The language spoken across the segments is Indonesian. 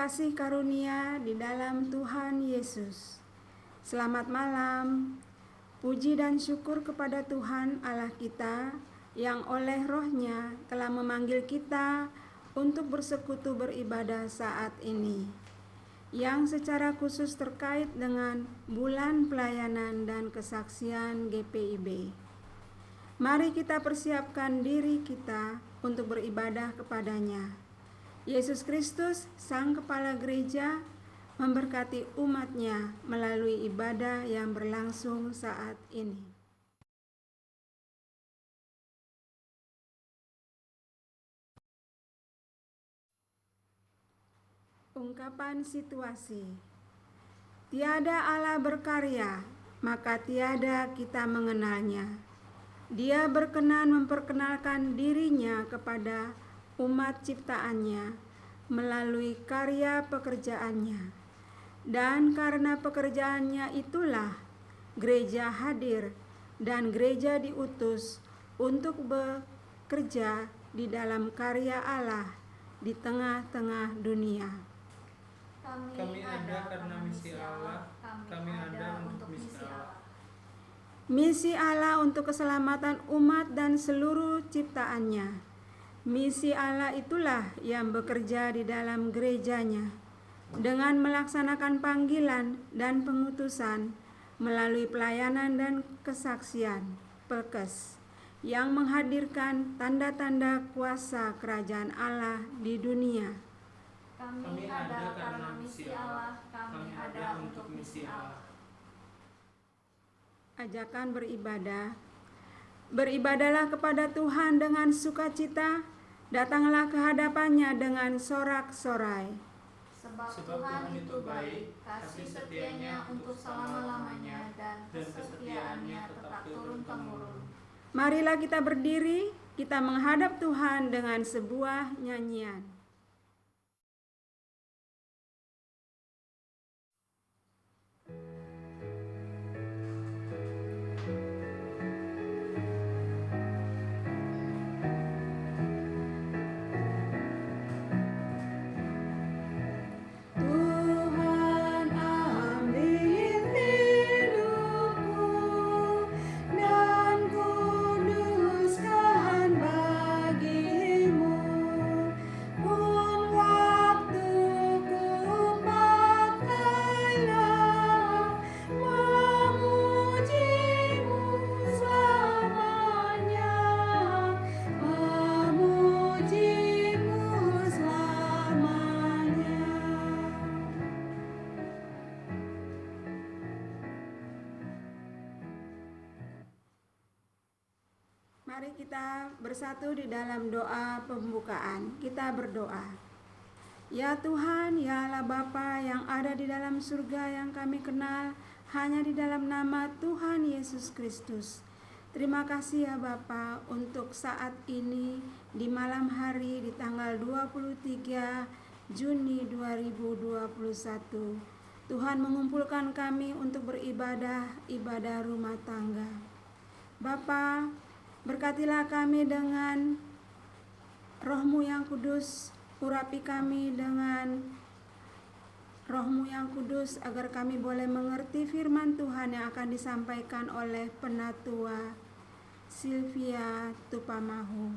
kasih karunia di dalam Tuhan Yesus. Selamat malam. Puji dan syukur kepada Tuhan Allah kita yang oleh Roh-Nya telah memanggil kita untuk bersekutu beribadah saat ini, yang secara khusus terkait dengan bulan pelayanan dan kesaksian GPIB. Mari kita persiapkan diri kita untuk beribadah kepadanya. Yesus Kristus, Sang Kepala Gereja, memberkati umat-Nya melalui ibadah yang berlangsung saat ini. Ungkapan situasi. Tiada Allah berkarya, maka tiada kita mengenalnya. Dia berkenan memperkenalkan dirinya kepada umat ciptaannya melalui karya pekerjaannya. Dan karena pekerjaannya itulah gereja hadir dan gereja diutus untuk bekerja di dalam karya Allah di tengah-tengah dunia. Kami ada karena misi Allah, kami ada untuk misi Allah. Misi Allah untuk keselamatan umat dan seluruh ciptaannya. Misi Allah itulah yang bekerja di dalam gerejanya dengan melaksanakan panggilan dan pengutusan melalui pelayanan dan kesaksian Pelkes yang menghadirkan tanda-tanda kuasa kerajaan Allah di dunia. Kami ada karena misi Allah, kami ada untuk misi Allah. Ajakan beribadah. Beribadahlah kepada Tuhan dengan sukacita, datanglah ke hadapannya dengan sorak-sorai. Sebab Tuhan itu baik, kasih setianya untuk selama-lamanya, dan kesetiaannya tetap turun-temurun. Marilah kita berdiri, kita menghadap Tuhan dengan sebuah nyanyian. Mari kita bersatu di dalam doa pembukaan. Kita berdoa. Ya Tuhan, ya Allah Bapa yang ada di dalam surga yang kami kenal hanya di dalam nama Tuhan Yesus Kristus. Terima kasih ya Bapa untuk saat ini di malam hari di tanggal 23 Juni 2021. Tuhan mengumpulkan kami untuk beribadah, ibadah rumah tangga. Bapa, berkatilah kami dengan Roh-Mu yang kudus, urapi kami dengan Roh-Mu yang kudus agar kami boleh mengerti firman Tuhan yang akan disampaikan oleh Penatua Sylvia Tupamahu.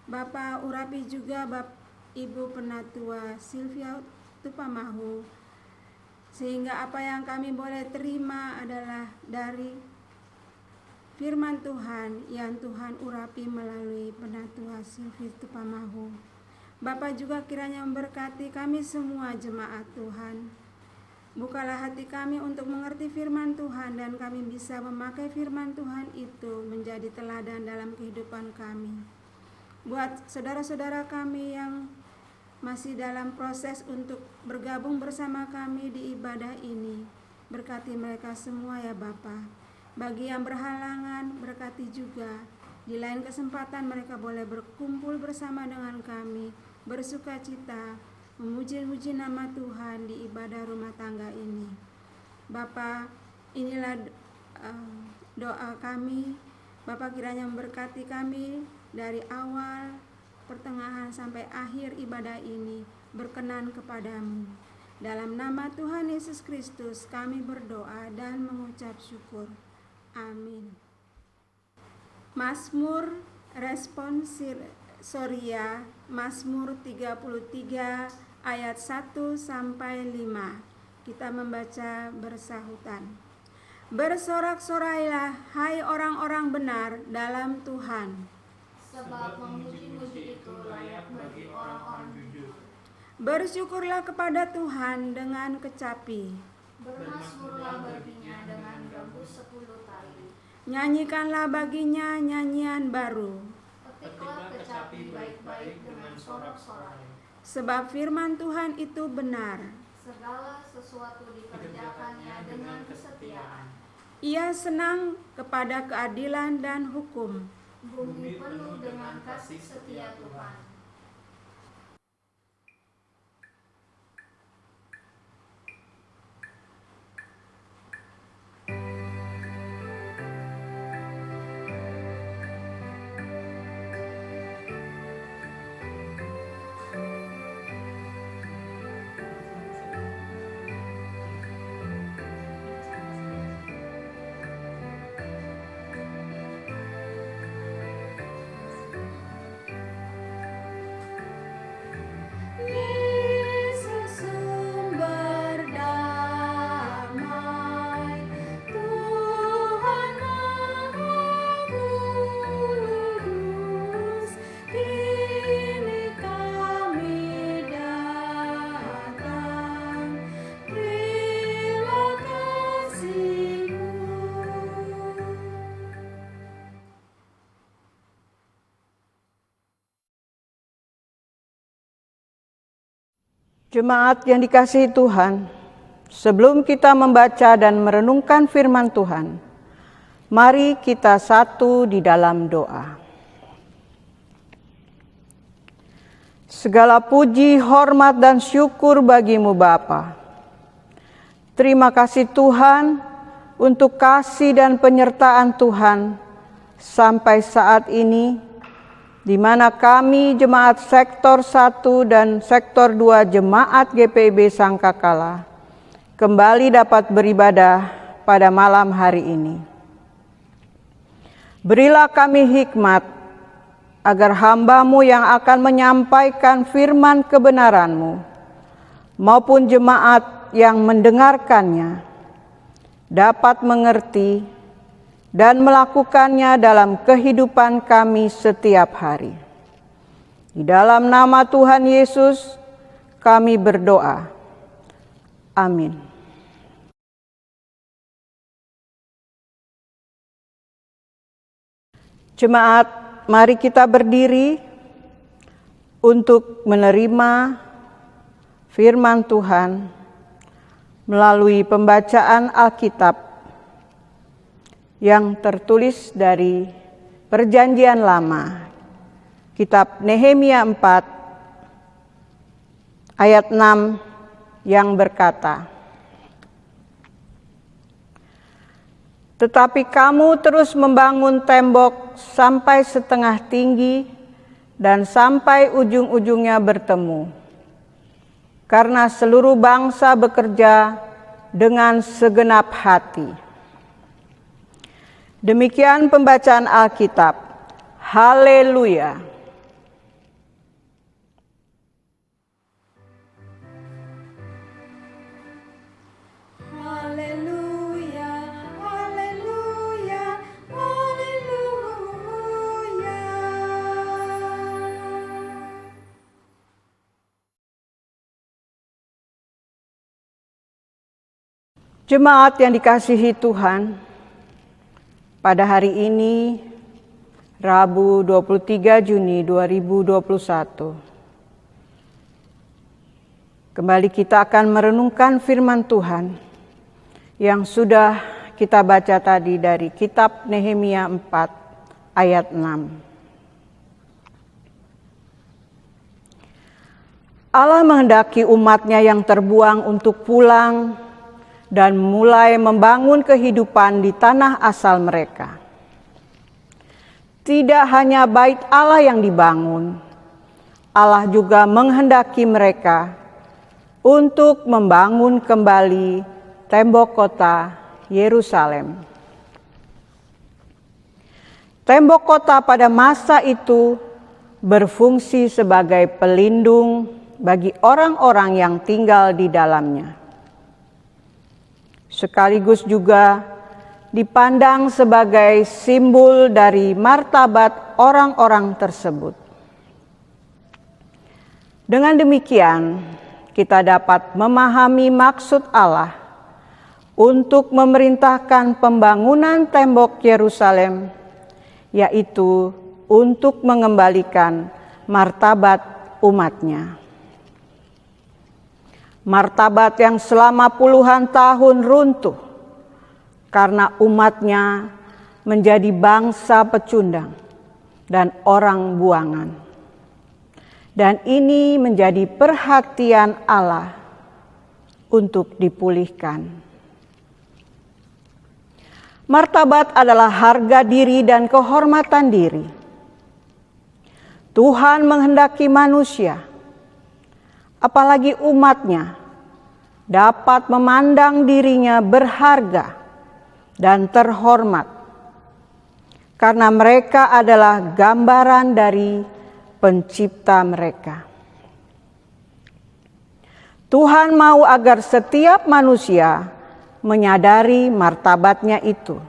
Bapa, urapi juga Ibu Penatua Sylvia Tupamahu, sehingga apa yang kami boleh terima adalah dari firman Tuhan yang Tuhan urapi melalui Penatua Sylvia Tupamahu. Bapa juga kiranya memberkati kami semua jemaat Tuhan. Bukalah hati kami untuk mengerti firman Tuhan dan kami bisa memakai firman Tuhan itu menjadi teladan dalam kehidupan kami. Buat saudara-saudara kami yang masih dalam proses untuk bergabung bersama kami di ibadah ini, berkati mereka semua ya Bapa. Bagi yang berhalangan, berkati juga. Di lain kesempatan mereka boleh berkumpul bersama dengan kami, bersuka cita, memuji-muji nama Tuhan di ibadah rumah tangga ini. Bapa, inilah doa kami. Bapa kiranya memberkati kami dari awal, pertengahan sampai akhir ibadah ini. berkenan kepadamu. Dalam nama Tuhan Yesus Kristus kami berdoa dan mengucap syukur. Amin. Mazmur responsoria, Mazmur 33 ayat 1 sampai 5. Kita membaca bersahutan. Bersorak-sorailah hai orang-orang benar dalam Tuhan. Sebab memuji-muji itu layak bagi orang-orang jujur. Bersyukurlah kepada Tuhan dengan kecapi. Bermazmurlah baginya dengan gambus 10 tali. Nyanyikanlah baginya nyanyian baru. Petiklah kecapi baik-baik dengan sorak-sorai. Sebab firman Tuhan itu benar. Segala sesuatu dikerjakannya dengan kesetiaan. Ia senang kepada keadilan dan hukum. Bumi penuh dengan kasih setia Tuhan. Jemaat yang dikasihi Tuhan, sebelum kita membaca dan merenungkan firman Tuhan, mari kita satu di dalam doa. Segala puji, hormat, dan syukur bagimu Bapa. Terima kasih Tuhan untuk kasih dan penyertaan Tuhan sampai saat ini, di mana kami Jemaat Sektor 1 dan Sektor 2 Jemaat GPIB Sangkakala kembali dapat beribadah pada malam hari ini. Berilah kami hikmat agar hamba-Mu yang akan menyampaikan firman kebenaran-Mu maupun jemaat yang mendengarkannya dapat mengerti dan melakukannya dalam kehidupan kami setiap hari. Di dalam nama Tuhan Yesus kami berdoa. Amin. Jemaat, mari kita berdiri untuk menerima firman Tuhan melalui pembacaan Alkitab yang tertulis dari Perjanjian Lama, kitab Nehemia 4 ayat 6 yang berkata, "Tetapi kamu terus membangun tembok sampai setengah tinggi dan sampai ujung-ujungnya bertemu, karena seluruh bangsa bekerja dengan segenap hati." Demikian pembacaan Alkitab. Haleluya. Haleluya, haleluya, haleluya. Jemaat yang dikasihi Tuhan, pada hari ini, Rabu 23 Juni 2021, kembali kita akan merenungkan firman Tuhan yang sudah kita baca tadi dari kitab Nehemia 4 ayat 6. Allah menghendaki umat-Nya yang terbuang untuk pulang dan mulai membangun kehidupan di tanah asal mereka. Tidak hanya bait Allah yang dibangun, Allah juga menghendaki mereka untuk membangun kembali tembok kota Yerusalem. Tembok kota pada masa itu berfungsi sebagai pelindung bagi orang-orang yang tinggal di dalamnya. Sekaligus juga dipandang sebagai simbol dari martabat orang-orang tersebut. Dengan demikian, kita dapat memahami maksud Allah untuk memerintahkan pembangunan tembok Yerusalem, yaitu untuk mengembalikan martabat umatnya. Martabat yang selama puluhan tahun runtuh karena umatnya menjadi bangsa pecundang dan orang buangan. Dan ini menjadi perhatian Allah untuk dipulihkan. Martabat adalah harga diri dan kehormatan diri. Tuhan menghendaki manusia, apalagi umatnya, dapat memandang dirinya berharga dan terhormat, karena mereka adalah gambaran dari Pencipta mereka. Tuhan mau agar setiap manusia menyadari martabatnya itu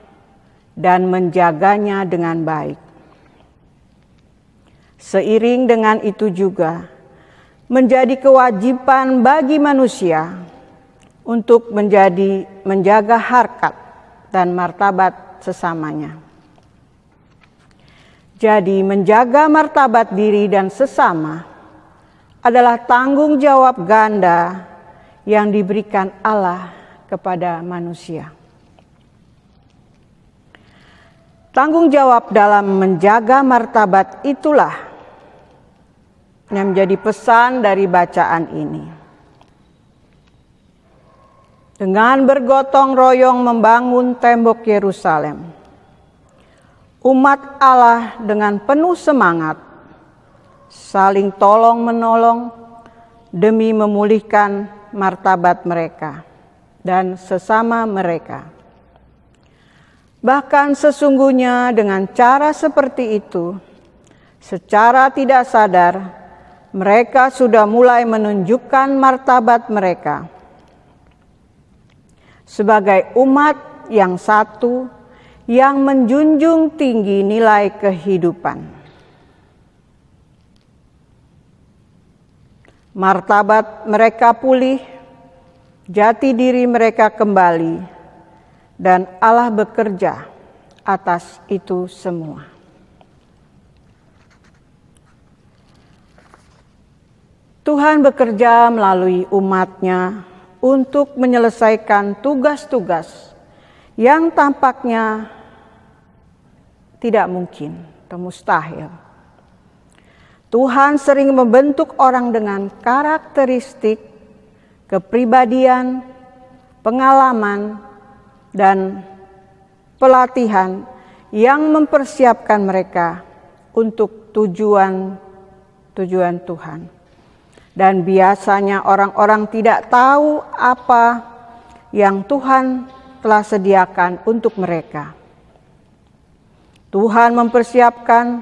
dan menjaganya dengan baik. Seiring dengan itu juga menjadi kewajiban bagi manusia untuk menjaga harkat dan martabat sesamanya. Jadi menjaga martabat diri dan sesama adalah tanggung jawab ganda yang diberikan Allah kepada manusia. Tanggung jawab dalam menjaga martabat itulah yang menjadi pesan dari bacaan ini. Dengan bergotong royong membangun tembok Yerusalem, umat Allah dengan penuh semangat saling tolong-menolong demi memulihkan martabat mereka dan sesama mereka. Bahkan sesungguhnya dengan cara seperti itu, secara tidak sadar, mereka sudah mulai menunjukkan martabat mereka sebagai umat yang satu, yang menjunjung tinggi nilai kehidupan. Martabat mereka pulih, jati diri mereka kembali, dan Allah bekerja atas itu semua. Tuhan bekerja melalui umat-Nya untuk menyelesaikan tugas-tugas yang tampaknya tidak mungkin atau mustahil. Tuhan sering membentuk orang dengan karakteristik, kepribadian, pengalaman, dan pelatihan yang mempersiapkan mereka untuk tujuan Tuhan. Dan biasanya orang-orang tidak tahu apa yang Tuhan telah sediakan untuk mereka. Tuhan mempersiapkan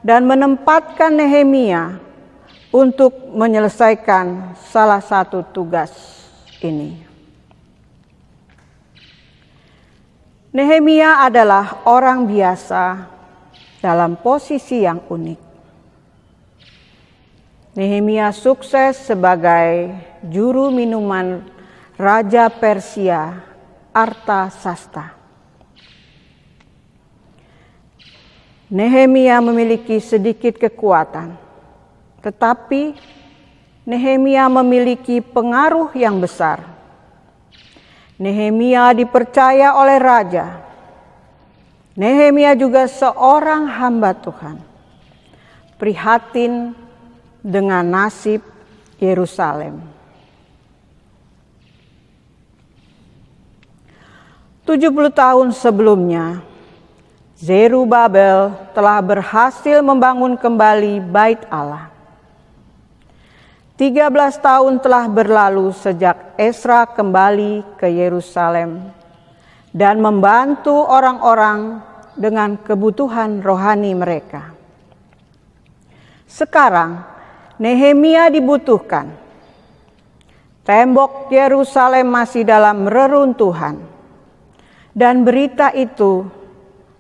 dan menempatkan Nehemia untuk menyelesaikan salah satu tugas ini. Nehemia adalah orang biasa dalam posisi yang unik. Nehemia sukses sebagai juru minuman Raja Persia Artasasta. Nehemia memiliki sedikit kekuatan, tetapi Nehemia memiliki pengaruh yang besar. Nehemia dipercaya oleh raja. Nehemia juga seorang hamba Tuhan, prihatin dengan nasib Yerusalem. 70 tahun sebelumnya, Zerubabel telah berhasil membangun kembali Bait Allah. 13 tahun telah berlalu sejak Ezra kembali ke Yerusalem dan membantu orang-orang dengan kebutuhan rohani mereka. Sekarang Nehemia dibutuhkan. Tembok Yerusalem masih dalam reruntuhan, dan berita itu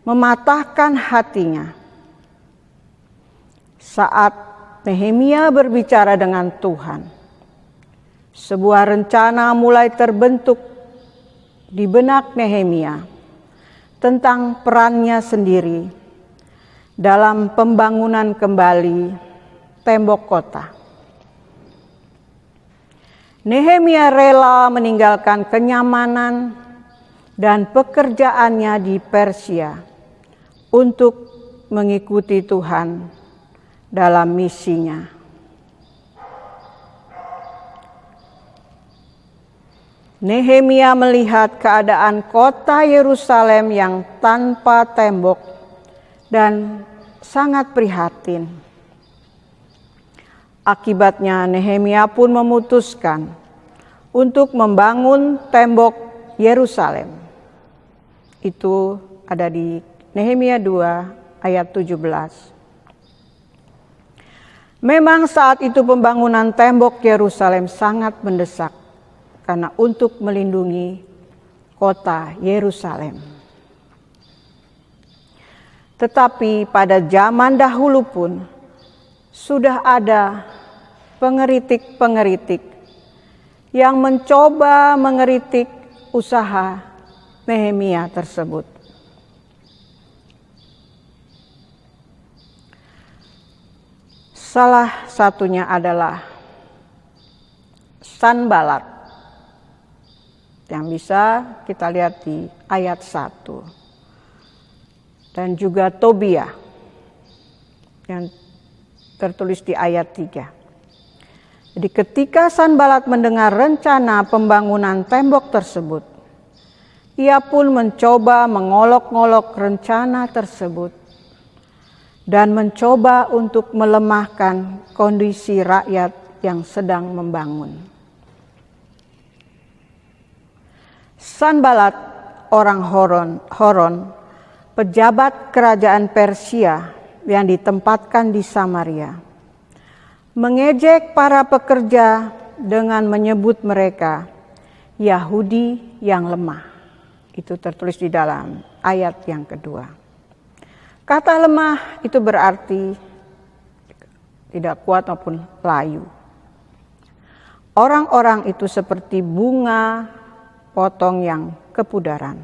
mematahkan hatinya. Saat Nehemia berbicara dengan Tuhan, sebuah rencana mulai terbentuk di benak Nehemia tentang perannya sendiri dalam pembangunan kembali tembok kota. Nehemia rela meninggalkan kenyamanan dan pekerjaannya di Persia untuk mengikuti Tuhan dalam misinya. Nehemia melihat keadaan kota Yerusalem yang tanpa tembok dan sangat prihatin. Akibatnya Nehemia pun memutuskan untuk membangun tembok Yerusalem. Itu ada di Nehemia 2 ayat 17. Memang saat itu pembangunan tembok Yerusalem sangat mendesak karena untuk melindungi kota Yerusalem. Tetapi pada zaman dahulu pun sudah ada pengeritik-pengeritik yang mencoba mengeritik usaha Nehemia tersebut. Salah satunya adalah Sanbalat yang bisa kita lihat di ayat 1. Dan juga Tobia yang tertulis di ayat 3. Jadi ketika Sanbalat mendengar rencana pembangunan tembok tersebut, ia pun mencoba mengolok-ngolok rencana tersebut dan mencoba untuk melemahkan kondisi rakyat yang sedang membangun. Sanbalat, orang Horon, pejabat kerajaan Persia yang ditempatkan di Samaria, mengejek para pekerja dengan menyebut mereka Yahudi yang lemah. Itu tertulis di dalam ayat yang kedua. Kata lemah itu berarti tidak kuat maupun layu. Orang-orang itu seperti bunga potong yang kepudaran.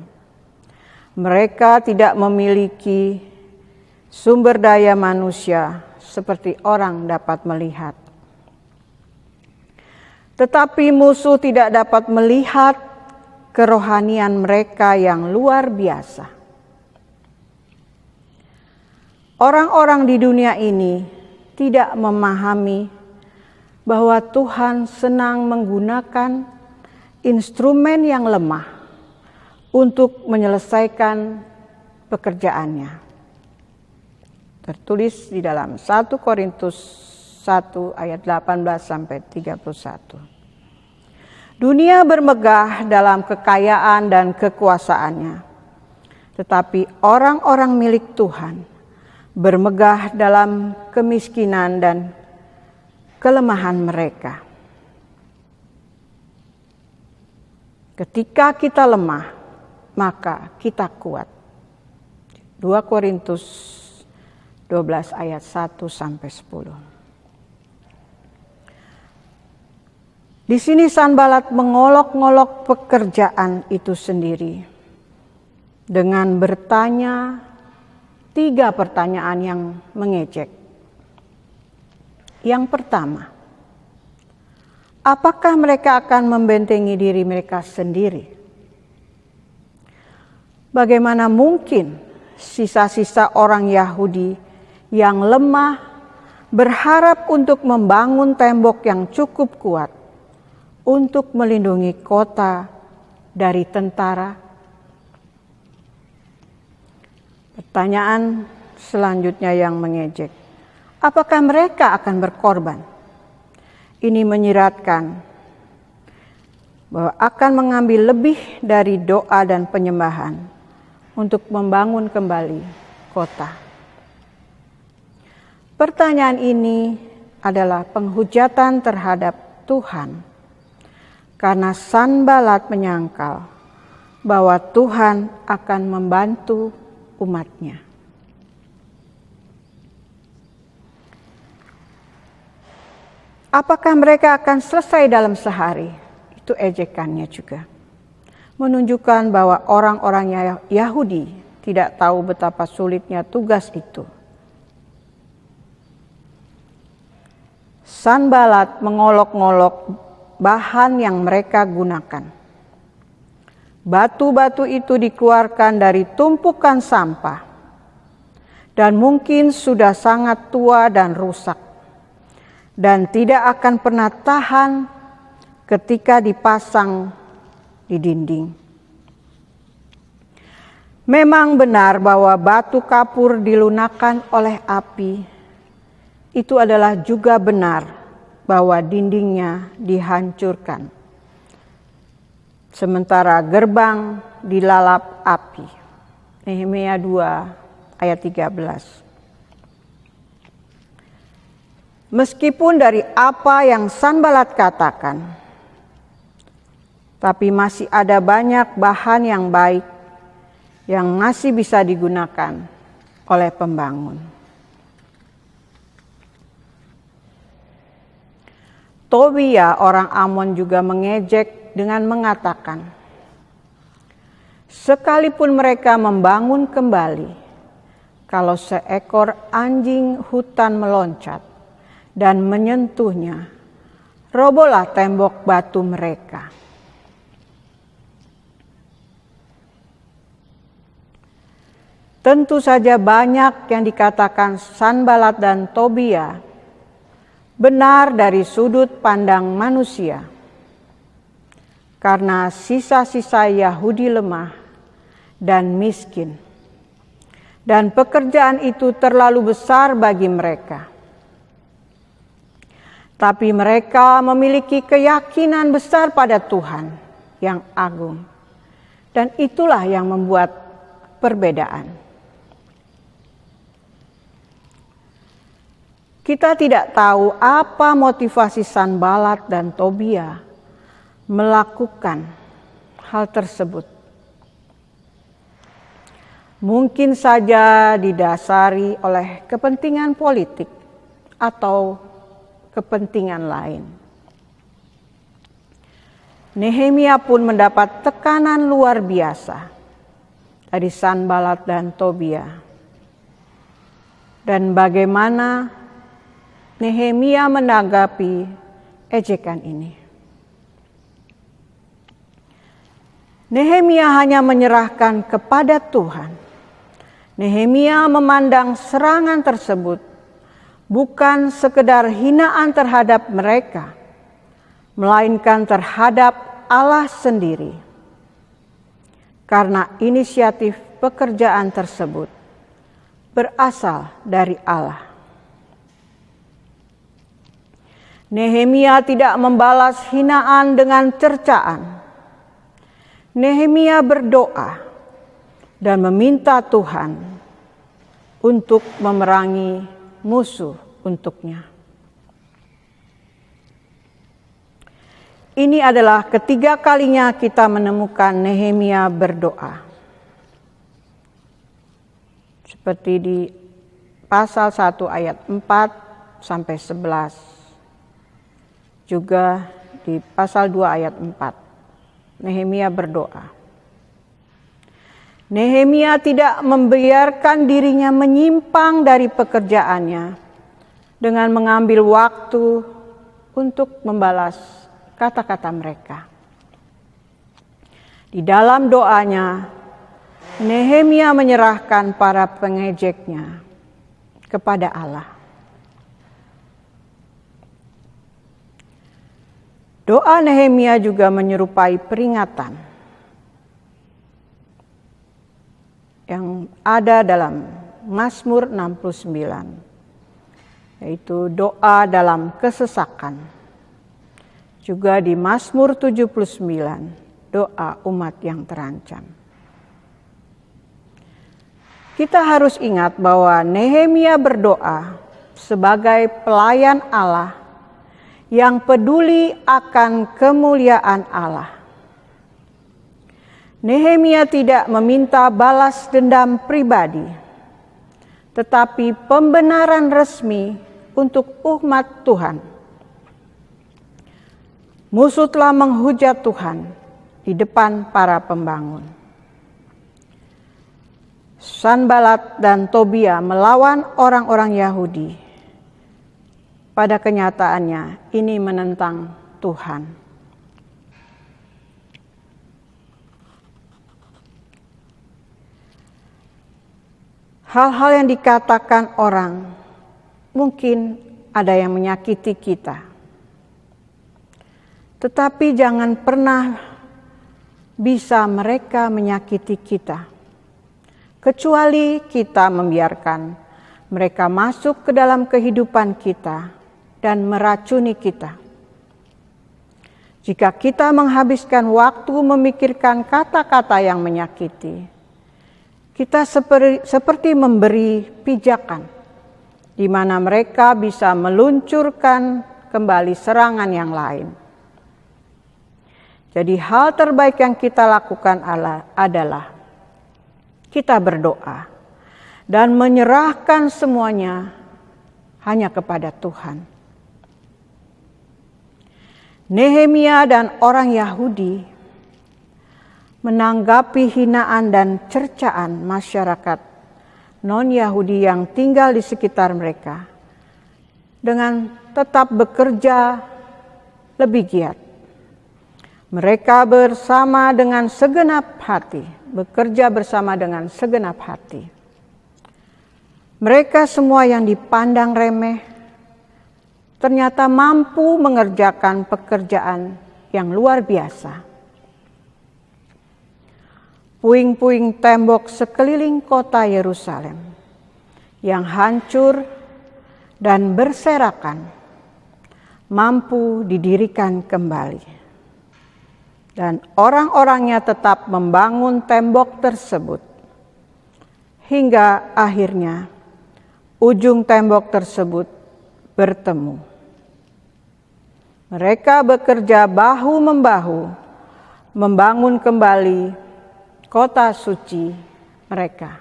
Mereka tidak memiliki sumber daya manusia seperti orang dapat melihat. Tetapi musuh tidak dapat melihat kerohanian mereka yang luar biasa. Orang-orang di dunia ini tidak memahami bahwa Tuhan senang menggunakan instrumen yang lemah untuk menyelesaikan pekerjaannya. Tertulis di dalam 1 Korintus 1 ayat 18 sampai 31. Dunia bermegah dalam kekayaan dan kekuasaannya, tetapi orang-orang milik Tuhan bermegah dalam kemiskinan dan kelemahan mereka. Ketika kita lemah, maka kita kuat. 2 Korintus 12 ayat 1 sampai 10. Di sini Sanbalat mengolok-ngolok pekerjaan itu sendiri dengan bertanya 3 pertanyaan yang mengejek. Yang pertama, apakah mereka akan membentengi diri mereka sendiri? Bagaimana mungkin sisa-sisa orang Yahudi yang lemah berharap untuk membangun tembok yang cukup kuat untuk melindungi kota dari tentara? Pertanyaan selanjutnya yang mengejek, apakah mereka akan berkorban? Ini menyiratkan bahwa akan mengambil lebih dari doa dan penyembahan untuk membangun kembali kota. Pertanyaan ini adalah penghujatan terhadap Tuhan, karena Sanbalat menyangkal bahwa Tuhan akan membantu umatnya. Apakah mereka akan selesai dalam sehari? Itu ejekannya juga. Menunjukkan bahwa orang-orang Yahudi tidak tahu betapa sulitnya tugas itu. Sanbalat mengolok-ngolok bahan yang mereka gunakan. Batu-batu itu dikeluarkan dari tumpukan sampah dan mungkin sudah sangat tua dan rusak dan tidak akan pernah tahan ketika dipasang di dinding. Memang benar bahwa batu kapur dilunakkan oleh api. Itu adalah juga benar bahwa dindingnya dihancurkan. Sementara gerbang dilalap api. Nehemia 2 ayat 13. Meskipun dari apa yang Sanbalat katakan, tapi masih ada banyak bahan yang baik yang masih bisa digunakan oleh pembangun. Tobia orang Amon juga mengejek dengan mengatakan, sekalipun mereka membangun kembali, kalau seekor anjing hutan meloncat dan menyentuhnya, robohlah tembok batu mereka. Tentu saja banyak yang dikatakan Sanbalat dan Tobia benar dari sudut pandang manusia, karena sisa-sisa Yahudi lemah dan miskin, dan pekerjaan itu terlalu besar bagi mereka. Tapi mereka memiliki keyakinan besar pada Tuhan yang agung, dan itulah yang membuat perbedaan. Kita tidak tahu apa motivasi Sanbalat dan Tobia melakukan hal tersebut. Mungkin saja didasari oleh kepentingan politik atau kepentingan lain. Nehemia pun mendapat tekanan luar biasa dari Sanbalat dan Tobia. Dan bagaimana Nehemia menanggapi ejekan ini? Nehemia hanya menyerahkan kepada Tuhan. Nehemia memandang serangan tersebut bukan sekedar hinaan terhadap mereka, melainkan terhadap Allah sendiri. Karena inisiatif pekerjaan tersebut berasal dari Allah. Nehemia tidak membalas hinaan dengan cercaan. Nehemia berdoa dan meminta Tuhan untuk memerangi musuh untuknya. Ini adalah ketiga kalinya kita menemukan Nehemia berdoa. Seperti di pasal 1 ayat 4 sampai 11. Juga di pasal 2 ayat 4, Nehemia berdoa. Nehemia tidak membiarkan dirinya menyimpang dari pekerjaannya dengan mengambil waktu untuk membalas kata-kata mereka. Di dalam doanya, Nehemia menyerahkan para pengejeknya kepada Allah. Doa Nehemia juga menyerupai peringatan yang ada dalam Mazmur 69, yaitu doa dalam kesesakan Juga di Mazmur 79, doa umat yang terancam. Kita harus ingat bahwa Nehemia berdoa sebagai pelayan Allah yang peduli akan kemuliaan Allah. Nehemia tidak meminta balas dendam pribadi, tetapi pembenaran resmi untuk umat Tuhan. Musuh telah menghujat Tuhan di depan para pembangun. Sanbalat dan Tobia melawan orang-orang Yahudi. Pada kenyataannya ini menentang Tuhan. Hal-hal yang dikatakan orang mungkin ada yang menyakiti kita. Tetapi jangan pernah bisa mereka menyakiti kita. Kecuali kita membiarkan mereka masuk ke dalam kehidupan kita dan meracuni kita. Jika kita menghabiskan waktu memikirkan kata-kata yang menyakiti, kita seperti memberi pijakan, di mana mereka bisa meluncurkan kembali serangan yang lain. Jadi hal terbaik yang kita lakukan adalah kita berdoa dan menyerahkan semuanya hanya kepada Tuhan. Nehemia dan orang Yahudi menanggapi hinaan dan cercaan masyarakat non-Yahudi yang tinggal di sekitar mereka dengan tetap bekerja lebih giat. Mereka bekerja bersama dengan segenap hati. Mereka semua yang dipandang remeh ternyata mampu mengerjakan pekerjaan yang luar biasa. Puing-puing tembok sekeliling kota Yerusalem yang hancur dan berserakan mampu didirikan kembali. Dan orang-orangnya tetap membangun tembok tersebut hingga akhirnya ujung tembok tersebut bertemu. Mereka bekerja bahu-membahu membangun kembali kota suci mereka.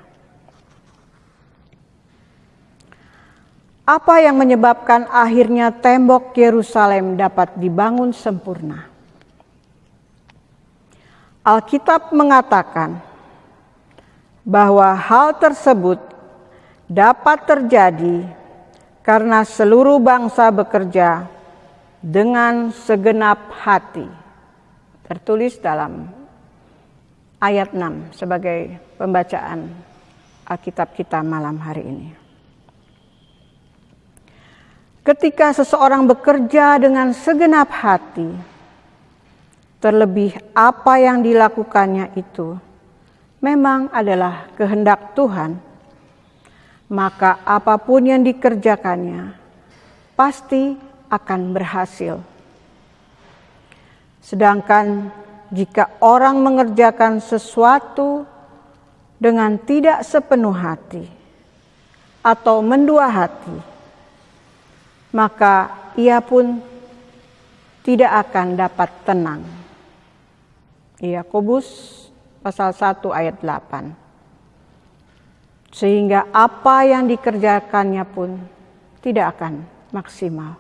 Apa yang menyebabkan akhirnya tembok Yerusalem dapat dibangun sempurna? Alkitab mengatakan bahwa hal tersebut dapat terjadi karena seluruh bangsa bekerja dengan segenap hati. Tertulis dalam ayat 6 sebagai pembacaan Alkitab kita malam hari ini. Ketika seseorang bekerja dengan segenap hati, terlebih apa yang dilakukannya itu memang adalah kehendak Tuhan, maka apapun yang dikerjakannya pasti akan berhasil. Sedangkan jika orang mengerjakan sesuatu dengan tidak sepenuh hati atau mendua hati, maka ia pun tidak akan dapat tenang. Yakobus pasal 1 ayat 8. Sehingga apa yang dikerjakannya pun tidak akan maksimal.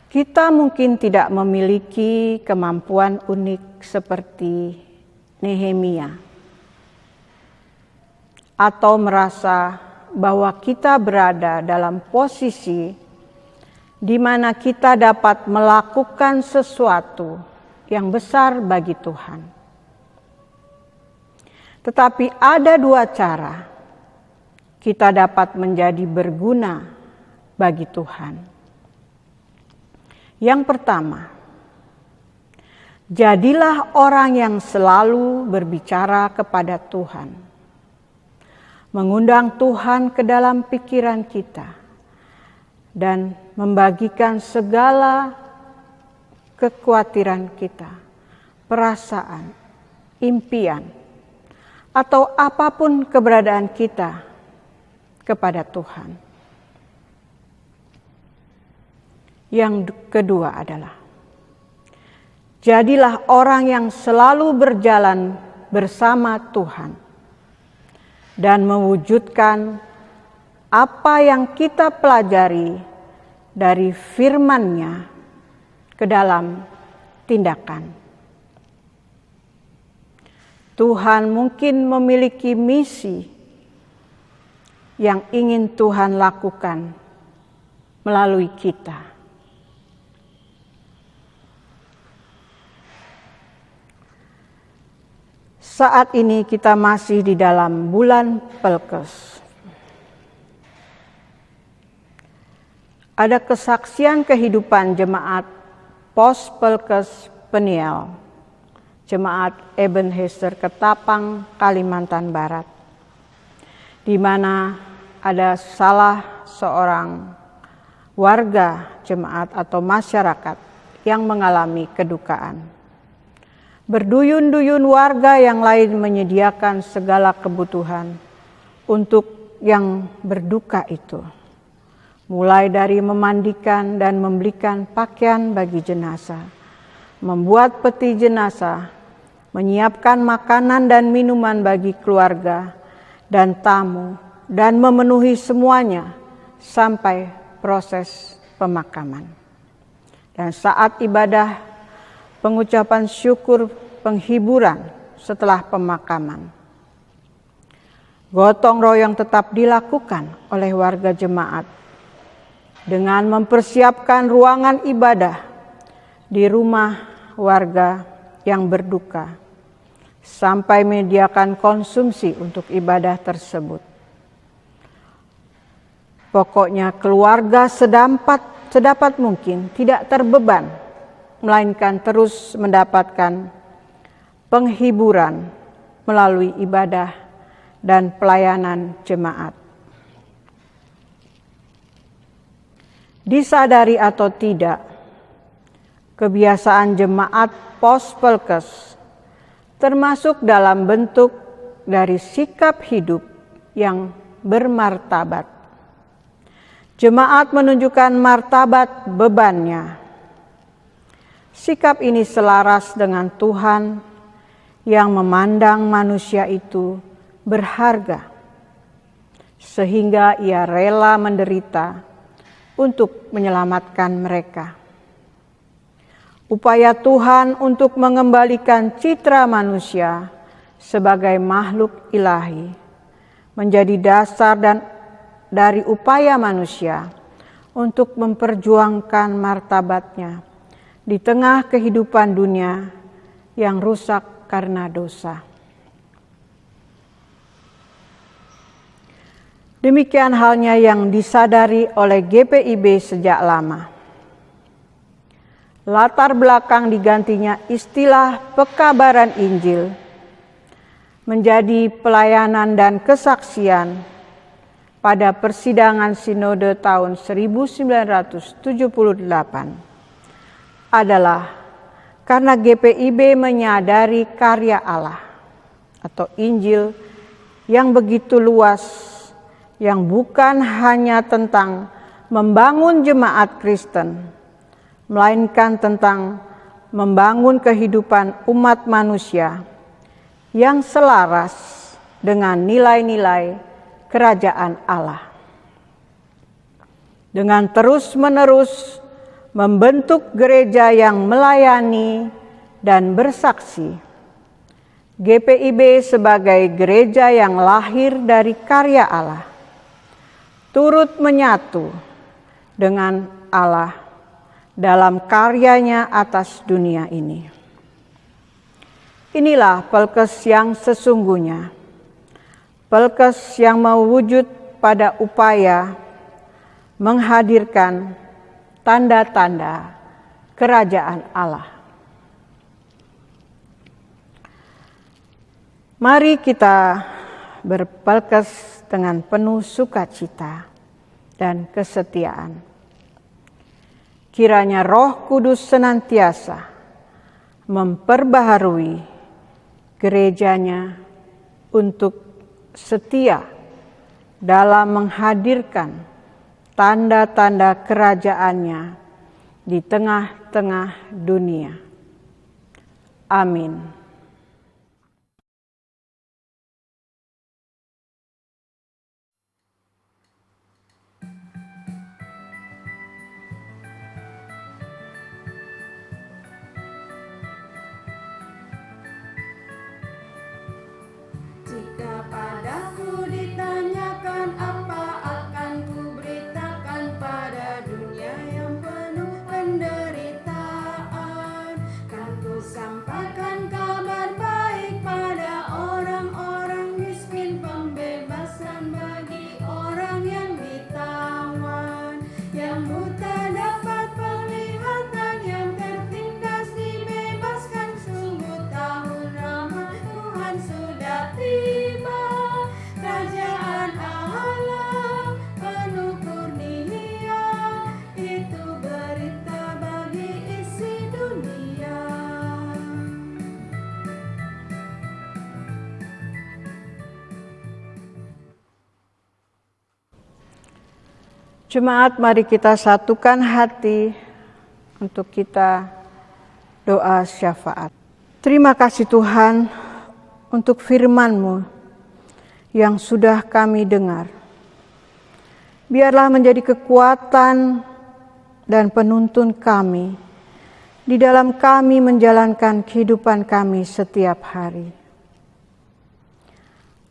Kita mungkin tidak memiliki kemampuan unik seperti Nehemia, atau merasa bahwa kita berada dalam posisi di mana kita dapat melakukan sesuatu yang besar bagi Tuhan. Tetapi ada dua cara kita dapat menjadi berguna bagi Tuhan. Yang pertama, jadilah orang yang selalu berbicara kepada Tuhan. Mengundang Tuhan ke dalam pikiran kita dan membagikan segala kekhawatiran kita, perasaan, impian, atau apapun keberadaan kita kepada Tuhan. Yang kedua adalah, jadilah orang yang selalu berjalan bersama Tuhan dan mewujudkan apa yang kita pelajari dari firman-Nya ke dalam tindakan. Tuhan mungkin memiliki misi yang ingin Tuhan lakukan melalui kita. Saat ini kita masih di dalam bulan Pelkes. Ada kesaksian kehidupan jemaat Pos Pelkes Peniel, Jemaat Ebenezer Ketapang, Kalimantan Barat, di mana ada salah seorang warga jemaat atau masyarakat yang mengalami kedukaan. Berduyun-duyun warga yang lain menyediakan segala kebutuhan untuk yang berduka itu, mulai dari memandikan dan membelikan pakaian bagi jenazah, membuat peti jenazah, menyiapkan makanan dan minuman bagi keluarga dan tamu, dan memenuhi semuanya sampai proses pemakaman. Dan saat ibadah pengucapan syukur penghiburan setelah pemakaman, gotong royong tetap dilakukan oleh warga jemaat dengan mempersiapkan ruangan ibadah di rumah warga yang berduka, sampai menyediakan konsumsi untuk ibadah tersebut. Pokoknya keluarga sedapat mungkin tidak terbeban, melainkan terus mendapatkan penghiburan melalui ibadah dan pelayanan jemaat. Disadari atau tidak, kebiasaan jemaat Pos Pelkes termasuk dalam bentuk dari sikap hidup yang bermartabat. Jemaat menunjukkan martabat bebannya. Sikap ini selaras dengan Tuhan yang memandang manusia itu berharga, sehingga Ia rela menderita untuk menyelamatkan mereka. Upaya Tuhan untuk mengembalikan citra manusia sebagai makhluk ilahi menjadi dasar dan dari upaya manusia untuk memperjuangkan martabatnya di tengah kehidupan dunia yang rusak karena dosa. Demikian halnya yang disadari oleh GPIB sejak lama. Latar belakang digantinya istilah pekabaran Injil menjadi pelayanan dan kesaksian pada persidangan Sinode tahun 1978 adalah karena GPIB menyadari karya Allah atau Injil yang begitu luas, yang bukan hanya tentang membangun jemaat Kristen, melainkan tentang membangun kehidupan umat manusia yang selaras dengan nilai-nilai kerajaan Allah. Dengan terus-menerus membentuk gereja yang melayani dan bersaksi, GPIB sebagai gereja yang lahir dari karya Allah, turut menyatu dengan Allah dalam karyanya atas dunia ini. Inilah Pelkes yang sesungguhnya, Pelkes yang mewujud pada upaya menghadirkan tanda-tanda kerajaan Allah. Mari kita berpelkes dengan penuh sukacita dan kesetiaan. Kiranya Roh Kudus senantiasa memperbaharui gerejanya untuk setia dalam menghadirkan tanda-tanda kerajaannya di tengah-tengah dunia. Amin. Jika padaku ditanyakan apa akan ku beritakan pada dunia yang penuh penderitaan, kan ku sampaikan kabar baik pada orang-orang miskin, pembebasan bagi orang yang ditawan, yang buta dapat penglihatan, yang tertindas dibebaskan. Sungguh tahun rahmat Tuhan sudah tiba, kerajaan Allah penuh kurnia, itu berita bagi isi dunia. Jemaat, mari kita satukan hati untuk kita doa syafaat. Terima kasih Tuhan untuk firman-Mu yang sudah kami dengar. Biarlah menjadi kekuatan dan penuntun kami di dalam kami menjalankan kehidupan kami setiap hari.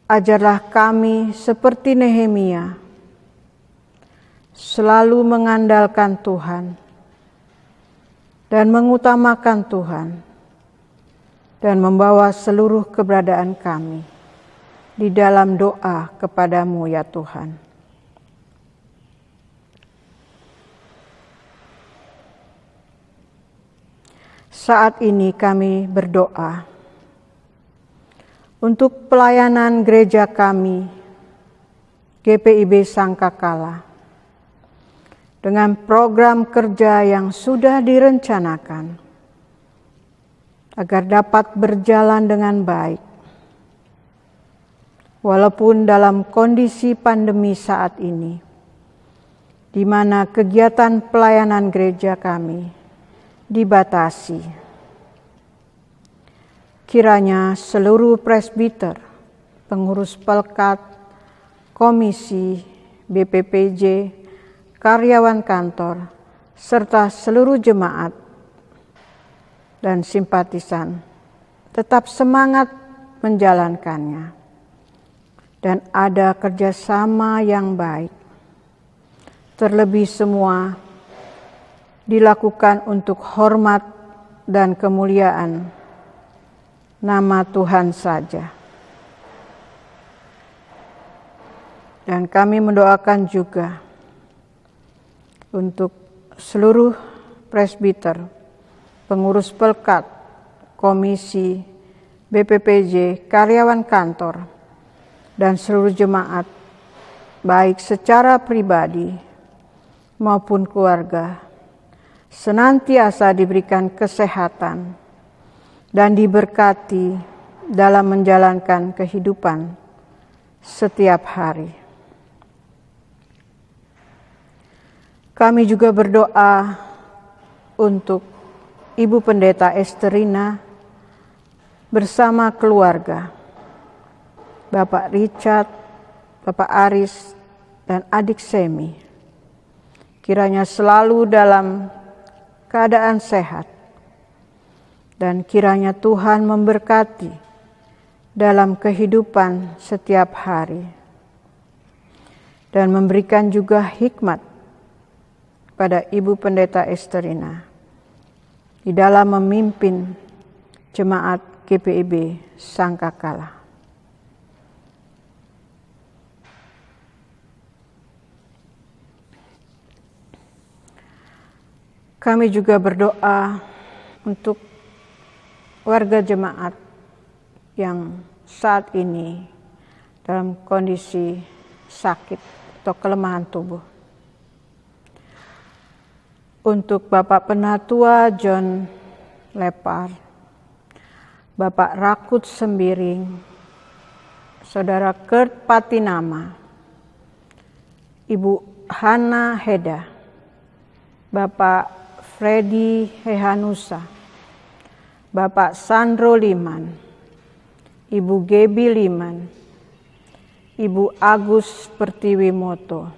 Ajarlah kami seperti Nehemia, selalu mengandalkan Tuhan dan mengutamakan Tuhan, dan membawa seluruh keberadaan kami di dalam doa kepada-Mu ya Tuhan. Saat ini kami berdoa untuk pelayanan gereja kami, GPIB Sangkakala, dengan program kerja yang sudah direncanakan, agar dapat berjalan dengan baik. Walaupun dalam kondisi pandemi saat ini, di mana kegiatan pelayanan gereja kami dibatasi, kiranya seluruh presbiter, pengurus pelkat, komisi, BPPJ, karyawan kantor, serta seluruh jemaat dan simpatisan tetap semangat menjalankannya, dan ada kerjasama yang baik. Terlebih semua dilakukan untuk hormat dan kemuliaan nama Tuhan saja. Dan kami mendoakan juga untuk seluruh presbiter, pengurus pelkat, komisi, BPPJ, karyawan kantor, dan seluruh jemaat, baik secara pribadi maupun keluarga, senantiasa diberikan kesehatan dan diberkati dalam menjalankan kehidupan setiap hari. Kami juga berdoa untuk Ibu Pendeta Esterina bersama keluarga, Bapak Richard, Bapak Aris, dan adik Semi. Kiranya selalu dalam keadaan sehat, dan kiranya Tuhan memberkati dalam kehidupan setiap hari, dan memberikan juga hikmat pada Ibu Pendeta Esterina di dalam memimpin jemaat GPIB Sangkakala. Kami juga berdoa untuk warga jemaat yang saat ini dalam kondisi sakit atau kelemahan tubuh. untuk Bapak Penatua John Lepar, Bapak Rakut Sembiring, Saudara Kurt Patinama, Ibu Hana Heda, Bapak Freddy Hehanusa, Bapak Sandro Liman, Ibu Gebi Liman, Ibu Agus Pertiwimoto,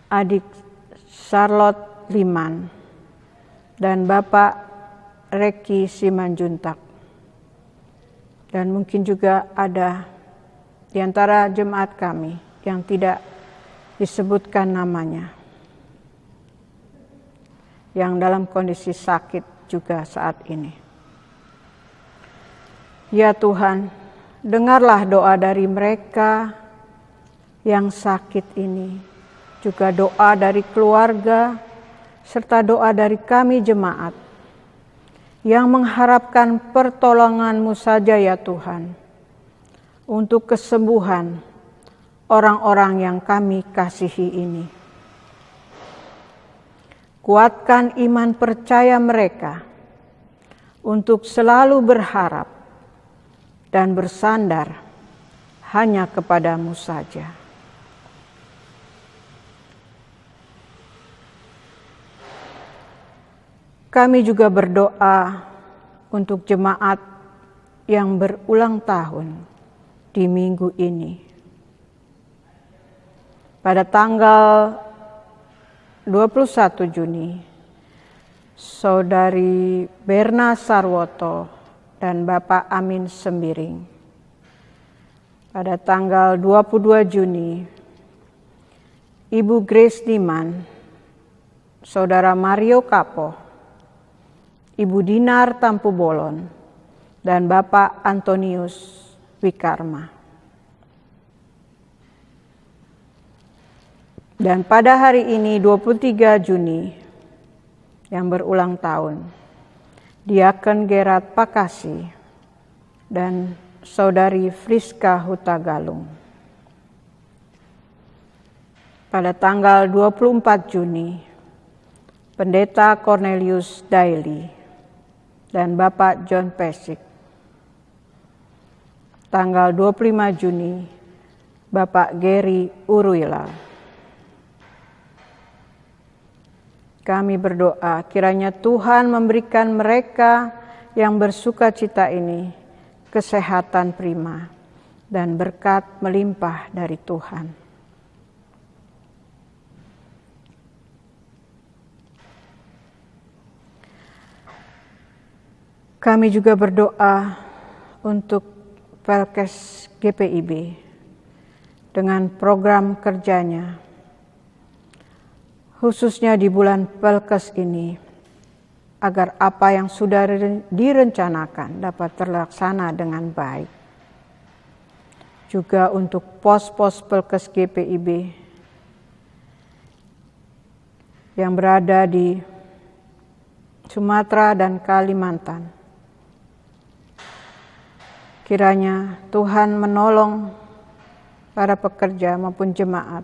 adik Charlotte Liman, dan Bapak Reki Simanjuntak. Dan mungkin juga ada di antara jemaat kami yang tidak disebutkan namanya, yang dalam kondisi sakit juga saat ini. Ya Tuhan, dengarlah doa dari mereka yang sakit ini, juga doa dari keluarga, serta doa dari kami jemaat, yang mengharapkan pertolongan-Mu saja ya Tuhan, untuk kesembuhan orang-orang yang kami kasihi ini. Kuatkan iman percaya mereka untuk selalu berharap dan bersandar hanya kepada-Mu saja. Kami juga berdoa untuk jemaat yang berulang tahun di minggu ini. Pada tanggal 21 Juni, Saudari Berna Sarwoto dan Bapak Amin Sembiring. Pada tanggal 22 Juni, Ibu Grace Diman, Saudara Mario Kapo, Ibu Dinar Tampu Bolon, dan Bapak Antonius Wikarma. Dan pada hari ini 23 Juni yang berulang tahun, Diaken Gerard Pakasi dan Saudari Friska Hutagalung. Pada tanggal 24 Juni, Pendeta Cornelius Daily dan Bapak John Pesik. Tanggal 25 Juni, Bapak Gary Uruila. Kami berdoa kiranya Tuhan memberikan mereka yang bersuka cita ini kesehatan prima dan berkat melimpah dari Tuhan. Kami juga berdoa untuk Pelkes GPIB dengan program kerjanya, khususnya di bulan Pelkes ini, agar apa yang sudah direncanakan dapat terlaksana dengan baik. Juga untuk pos-pos Pelkes GPIB yang berada di Sumatera dan Kalimantan. Kiranya Tuhan menolong para pekerja maupun jemaat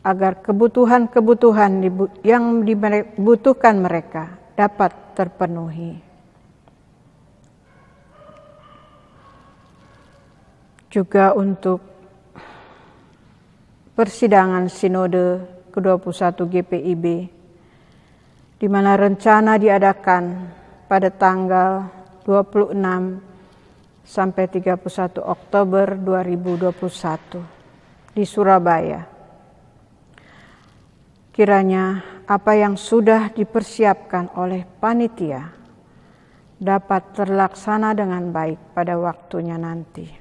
agar kebutuhan-kebutuhan yang dibutuhkan mereka dapat terpenuhi. Juga untuk persidangan Sinode ke-21 GPIB, di mana rencana diadakan pada tanggal 26 sampai 31 Oktober 2021 di Surabaya. Kiranya apa yang sudah dipersiapkan oleh panitia dapat terlaksana dengan baik pada waktunya nanti.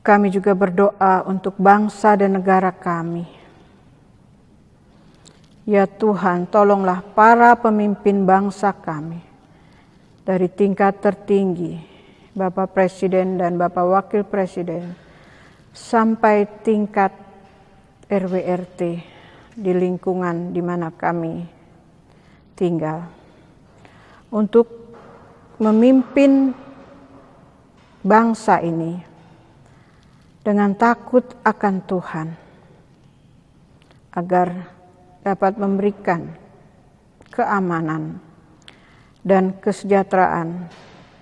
Kami juga berdoa untuk bangsa dan negara kami. Ya Tuhan, tolonglah para pemimpin bangsa kami, dari tingkat tertinggi, Bapak Presiden dan Bapak Wakil Presiden, sampai tingkat RW/RT di lingkungan di mana kami tinggal, untuk memimpin bangsa ini dengan takut akan Tuhan, agar dapat memberikan keamanan dan kesejahteraan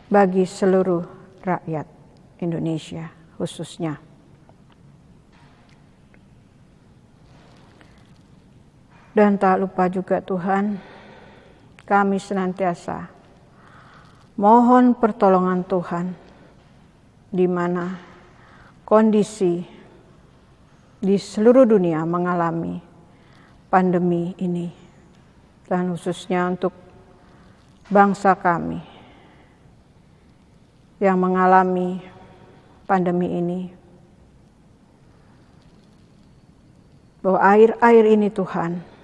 bagi seluruh rakyat Indonesia khususnya. Dan tak lupa juga Tuhan, kami senantiasa mohon pertolongan Tuhan di mana kondisi di seluruh dunia mengalami pandemi ini, dan khususnya untuk bangsa kami yang mengalami pandemi ini, bahwa air ini Tuhan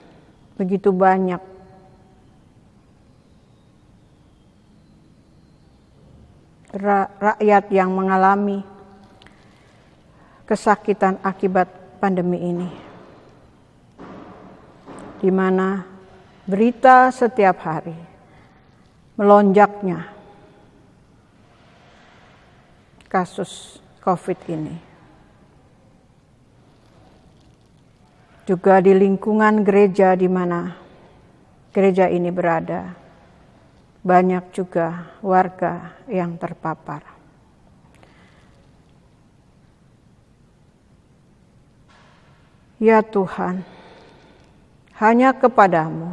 begitu banyak rakyat yang mengalami kesakitan akibat pandemi ini, di mana berita setiap hari melonjaknya kasus COVID ini. Juga di lingkungan gereja di mana gereja ini berada, banyak juga warga yang terpapar. Ya Tuhan, hanya kepadamu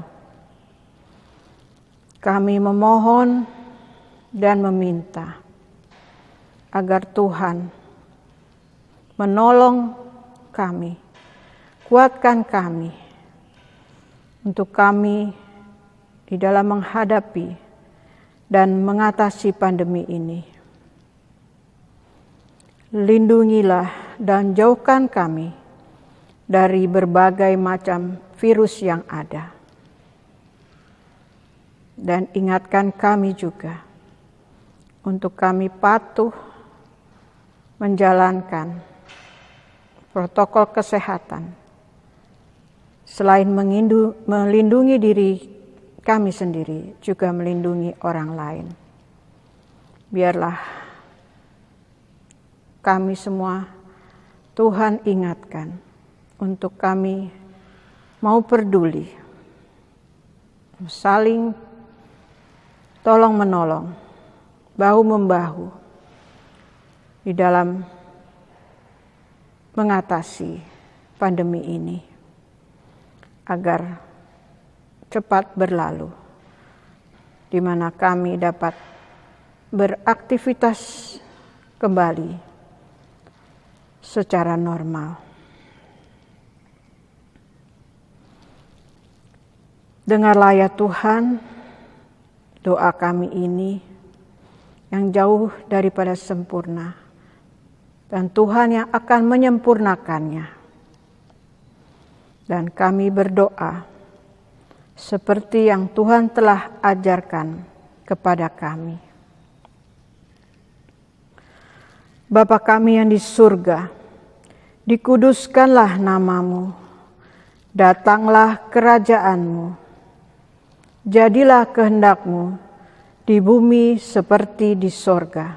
kami memohon dan meminta agar Tuhan menolong kami, kuatkan kami untuk kami di dalam menghadapi dan mengatasi pandemi ini. Lindungilah dan jauhkan kami dari berbagai macam virus yang ada. Dan ingatkan kami juga untuk kami patuh menjalankan protokol kesehatan, selain melindungi diri kami sendiri, juga melindungi orang lain. Biarlah kami semua Tuhan ingatkan untuk kami mau peduli, saling tolong menolong, bahu-membahu di dalam mengatasi pandemi ini, agar cepat berlalu, di mana kami dapat beraktivitas kembali secara normal. Dengarlah ya Tuhan doa kami ini yang jauh daripada sempurna, dan Tuhan yang akan menyempurnakannya. Dan kami berdoa seperti yang Tuhan telah ajarkan kepada kami. Bapa kami yang di surga, dikuduskanlah namamu, datanglah kerajaanmu, jadilah kehendakmu di bumi seperti di sorga.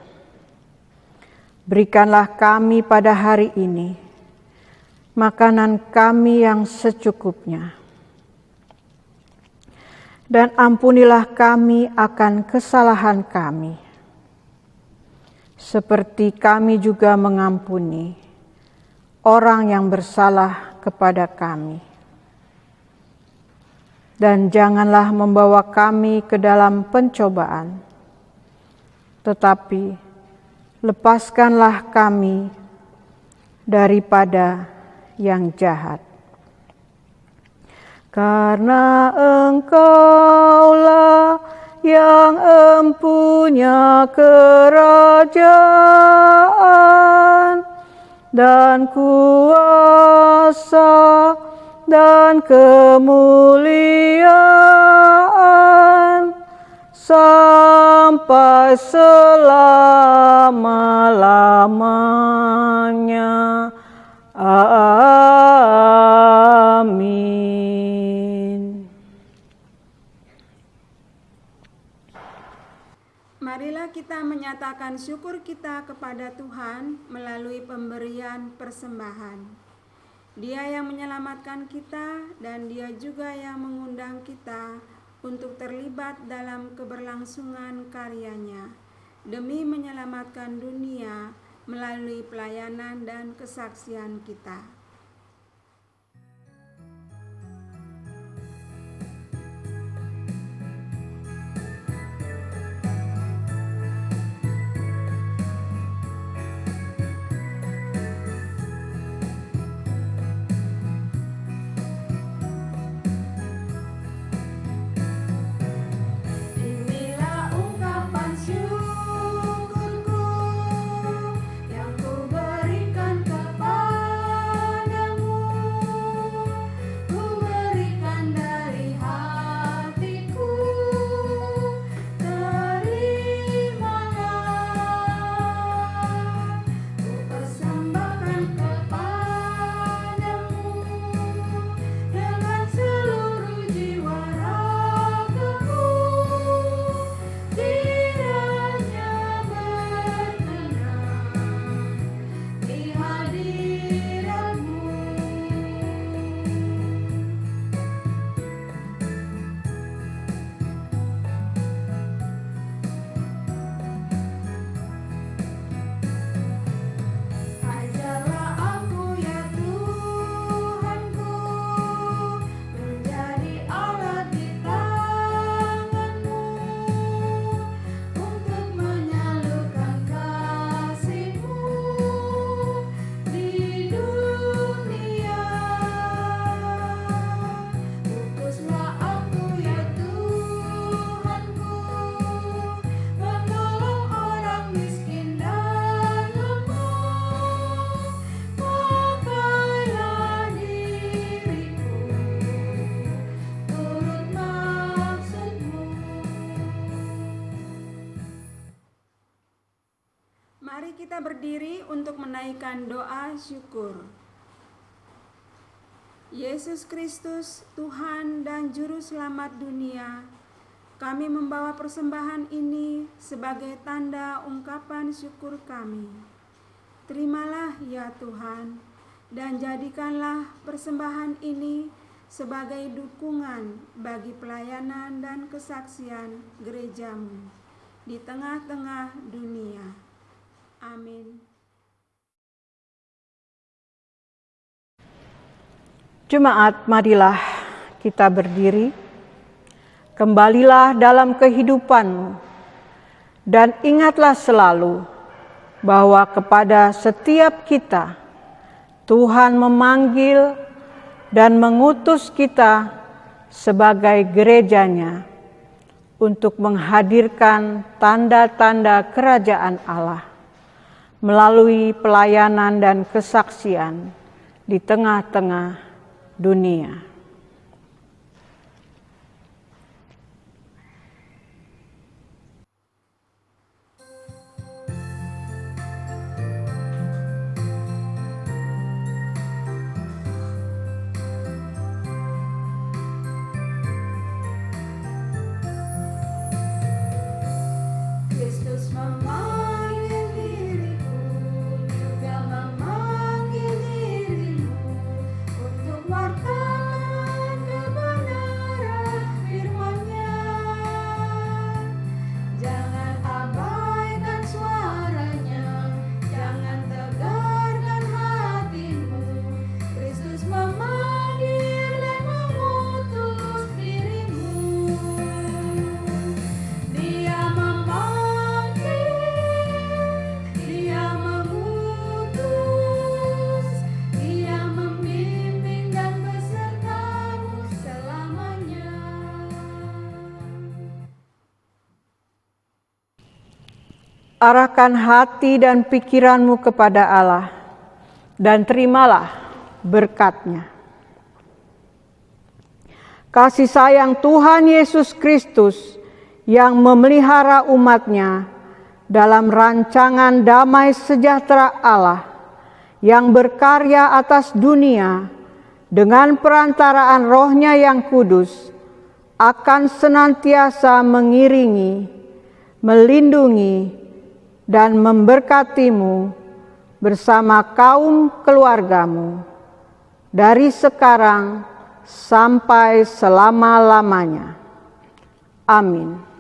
Berikanlah kami pada hari ini makanan kami yang secukupnya. Dan ampunilah kami akan kesalahan kami, seperti kami juga mengampuni orang yang bersalah kepada kami. Dan janganlah membawa kami ke dalam pencobaan, tetapi lepaskanlah kami daripada yang jahat. Karena Engkaulah yang empunya kerajaan dan kuasa dan kemuliaan sampai selama-lamanya. Amin. Marilah kita menyatakan syukur kita kepada Tuhan melalui pemberian persembahan. Dia yang menyelamatkan kita dan Dia juga yang mengundang kita untuk terlibat dalam keberlangsungan karyanya demi menyelamatkan dunia melalui pelayanan dan kesaksian kita. Mari kita berdiri untuk menaikkan doa syukur. Yesus Kristus, Tuhan dan Juru Selamat dunia, kami membawa persembahan ini sebagai tanda ungkapan syukur kami. Terimalah ya Tuhan, dan jadikanlah persembahan ini sebagai dukungan bagi pelayanan dan kesaksian gerejamu di tengah-tengah dunia. Amin. Jemaat, marilah kita berdiri. Kembalilah dalam kehidupanmu dan ingatlah selalu bahwa kepada setiap kita Tuhan memanggil dan mengutus kita sebagai gerejanya untuk menghadirkan tanda-tanda kerajaan Allah melalui pelayanan dan kesaksian di tengah-tengah dunia. Kristus memanggil diriku, juga memanggil dirimu untuk wartakan kebenaran firman-Nya. Jangan abaikan suaranya, jangan tegarkan hatimu. Kristus memanggil dan mengutus dirimu. Dia mengutus, Dia membimbing dan besertamu selamanya. Arahkan hati dan pikiranmu kepada Allah dan terimalah berkat-Nya. Kasih sayang Tuhan Yesus Kristus yang memelihara umat-Nya dalam rancangan damai sejahtera Allah yang berkarya atas dunia dengan perantaraan Roh-Nya yang kudus akan senantiasa mengiringi, melindungi, dan memberkatimu bersama kaum keluargamu dari sekarang sampai selama-lamanya. Amin.